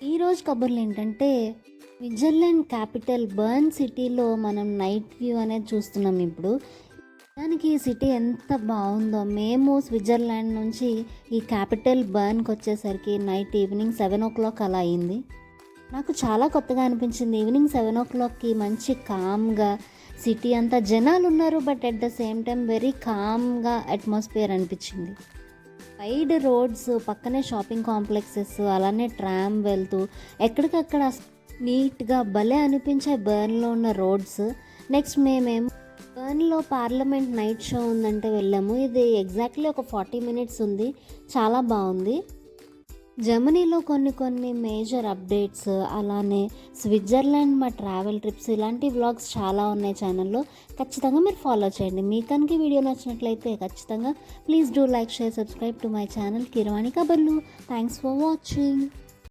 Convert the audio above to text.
ఈరోజు కబుర్లు ఏంటంటే స్విట్జర్లాండ్ క్యాపిటల్ బర్న్ సిటీలో మనం నైట్ వ్యూ అనేది చూస్తున్నాం ఇప్పుడు. దానికి ఈ సిటీ ఎంత బాగుందో. మేము స్విట్జర్లాండ్ నుంచి ఈ క్యాపిటల్ బర్న్కి వచ్చేసరికి ఈవినింగ్ 7 o'clock అలా అయింది. నాకు చాలా కొత్తగా అనిపించింది. ఈవినింగ్ 7 o'clockకి మంచి కామ్గా సిటీ అంతా జనాలు ఉన్నారు, but at the same time very కామ్గా అట్మాస్ఫియర్ అనిపించింది. వైడ్ రోడ్స్, పక్కనే షాపింగ్ కాంప్లెక్సెస్, అలానే ట్రామ్ వెళ్తూ ఎక్కడికక్కడ నీట్గా భలే అనిపించే బర్న్లో ఉన్న రోడ్స్. నెక్స్ట్ మేమేమో బర్న్లో పార్లమెంట్ నైట్ షో ఉందంటే వెళ్ళాము. ఇది ఎగ్జాక్ట్లీ ఒక 40 minutes ఉంది. చాలా బాగుంది. జర్మనీలో కొన్ని మేజర్ అప్డేట్స్, అలానే స్విట్జర్లాండ్ మా ట్రావెల్ ట్రిప్స్, ఇలాంటి వ్లాగ్స్ చాలా ఉన్నాయి ఛానల్లో. ఖచ్చితంగా మీరు ఫాలో చేయండి. మీ కనుక వీడియో నచ్చినట్లయితే ఖచ్చితంగా please do like, share, subscribe to my channel Keeravani కబర్లు. Thanks for watching.